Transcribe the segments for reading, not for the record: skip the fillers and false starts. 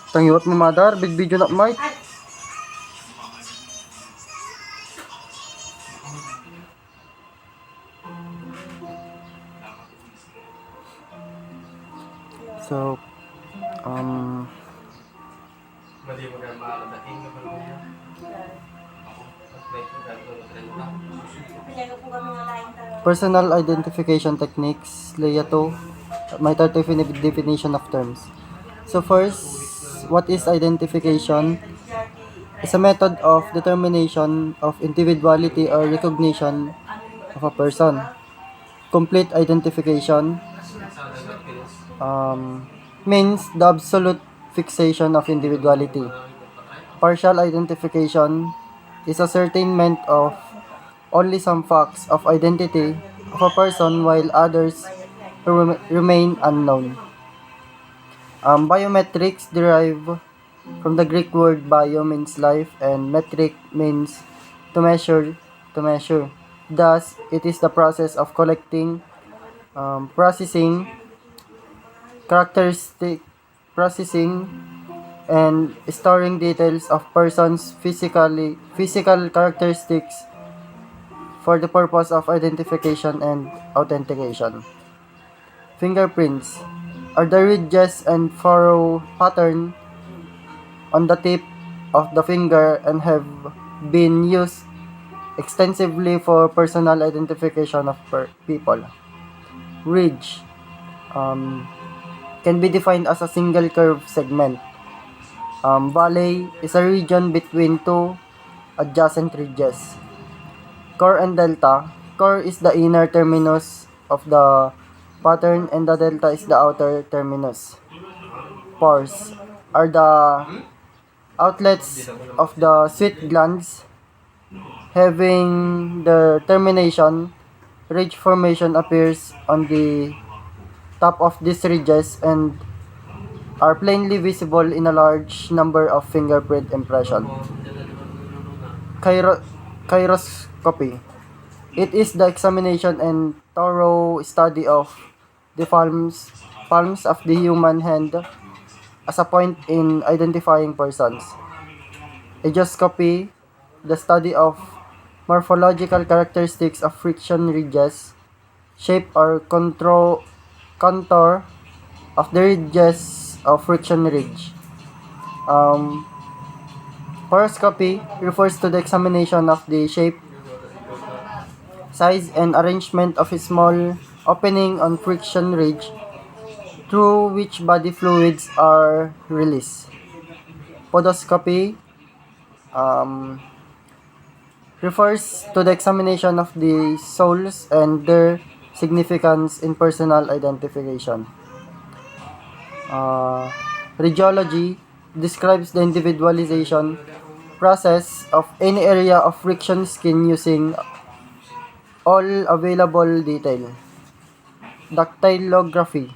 Tangiwat mo madar, big video na mic. So, personal identification techniques, layer 2, may 30 definition of terms. So first, what is identification? It's a method of determination of individuality or recognition of a person. Complete identification means the absolute fixation of individuality. Partial identification is ascertainment of only some facts of identity of a person while others remain unknown. Biometrics derive from the Greek word bio means life and metric means to measure. Thus, it is the process of collecting, processing, and storing details of persons' physical characteristics for the purpose of identification and authentication. Fingerprints are the ridges and furrow pattern on the tip of the finger and have been used extensively for personal identification of people. Ridge can be defined as a single curved segment. Valley is a region between two adjacent ridges. Core and delta. Core is the inner terminus of the pattern and the delta is the outer terminus. Pores are the outlets of the sweat glands having the termination. Ridge formation appears on the top of these ridges and are plainly visible in a large number of fingerprint impressions. Chiroscopy. It is the examination and thorough study of the palms of the human hand as a point in identifying persons. Agioscopy, the study of morphological characteristics of friction ridges, shape or contour of the ridges of friction ridge. Horoscopy refers to the examination of the shape, size, and arrangement of a small opening on friction ridge through which body fluids are released. Podoscopy refers to the examination of the soles and their significance in personal identification. Radiology describes the individualization process of any area of friction skin using all available detail. Dactylography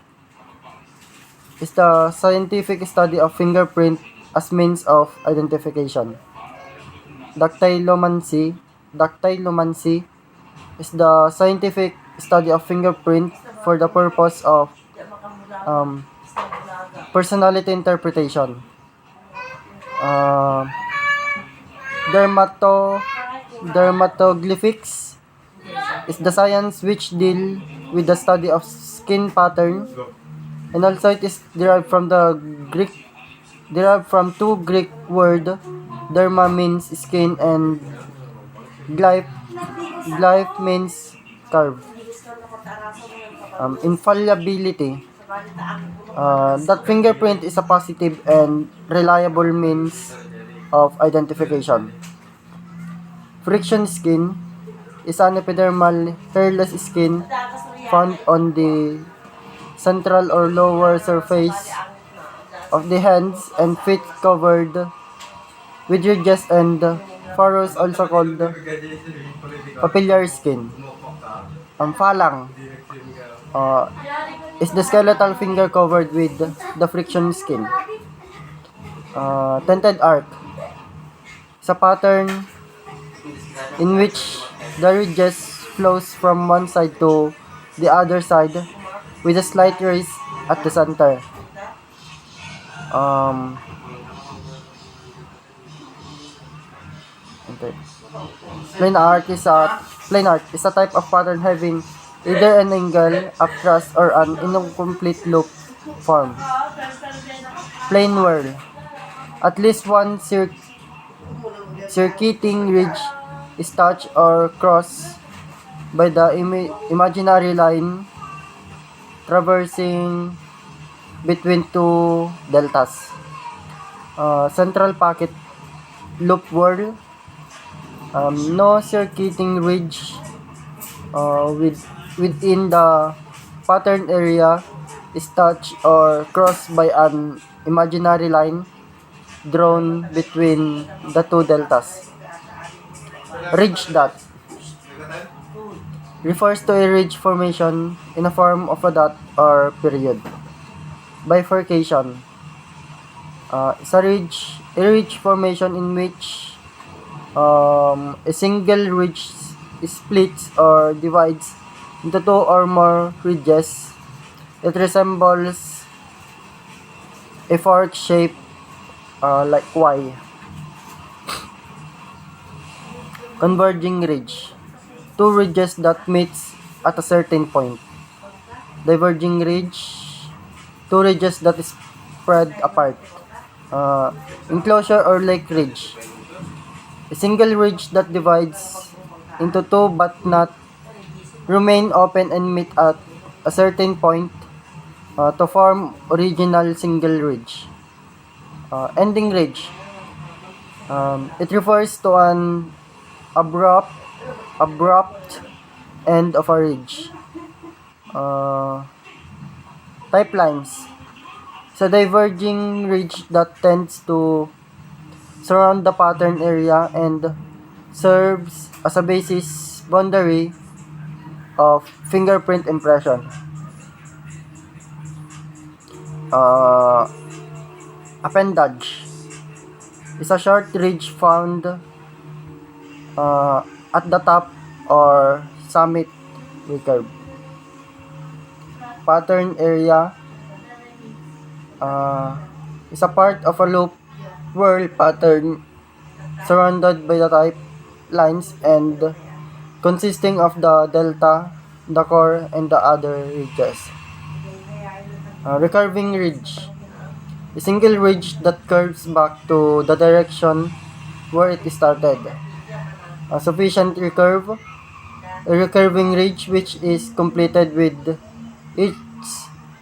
is the scientific study of fingerprint as means of identification. Dactylomancy is the scientific study of fingerprint for the purpose of personality interpretation. Dermatoglyphics is the science which deal with the study of skin pattern, and also it is derived from two Greek word. Derma means skin and glyph means curve. Infallibility. That fingerprint is a positive and reliable means of identification. Friction skin is an epidermal hairless skin found on the central or lower surface of the hands and feet covered with ridges and furrows, also called papillary skin. Phalang is the skeletal finger covered with the friction skin. Tented arc is a pattern in which the ridges flows from one side to the other side with a slight raise at the center. Plain art is a type of pattern having either an angle, a cross, or an incomplete loop form. Plain whirl. At least one circuiting ridge is touched or crossed by the imaginary line traversing between two deltas. Central pocket loop whirl. No circuiting ridge within the pattern area is touched or crossed by an imaginary line drawn between the two deltas. Ridge dot refers to a ridge formation in the form of a dot or period. Bifurcation is a ridge formation in which a single ridge splits or divides into two or more ridges. It resembles a fork shape like Y. Converging ridge. Two ridges that meets at a certain point. Diverging ridge. Two ridges that spread apart. Enclosure or lake ridge. A single ridge that divides into two but not remain open and meet at a certain point to form original single ridge. Ending ridge. It refers to an abrupt end of a ridge. Type lines. It's a diverging ridge that tends to surround the pattern area and serves as a basis boundary of fingerprint impression. Appendage is a short ridge found at the top or summit recurve. Pattern area is a part of a loop whirl pattern surrounded by the type lines and consisting of the delta, the core, and the other ridges. Recurving ridge. A single ridge that curves back to the direction where it started. A sufficient recurve. A recurving ridge which is completed with each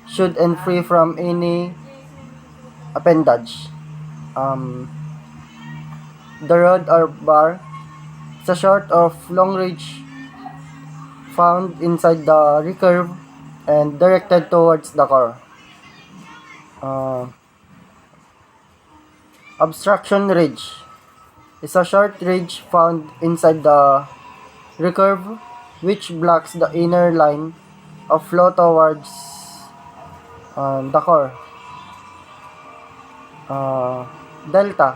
should and free from any appendage. The rod or bar is a sort of long ridge found inside the recurve and directed towards the core. Obstruction ridge is a short ridge found inside the recurve which blocks the inner line of flow towards the core. Delta,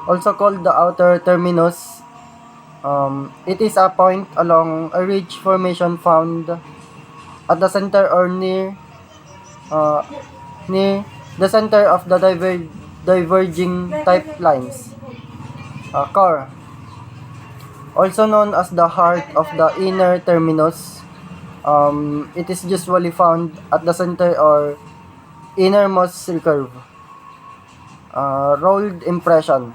also called the outer terminus, it is a point along a ridge formation found at the center or near the center of the diverging type lines. Core, also known as the heart of the inner terminus, it is usually found at the center or innermost recurve. Rolled impression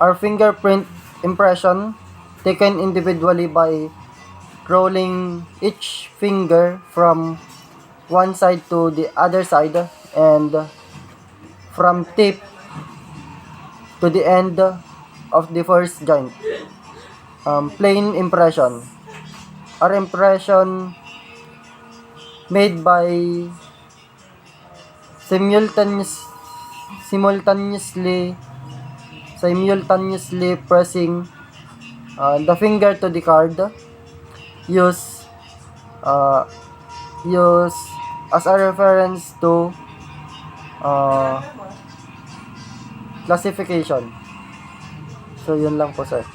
or fingerprint impression taken individually by rolling each finger from one side to the other side and from tip to the end of the first joint. Plain impression or impression made by simultaneously pressing the finger to the card. Use as a reference to classification. So yun lang po, sir.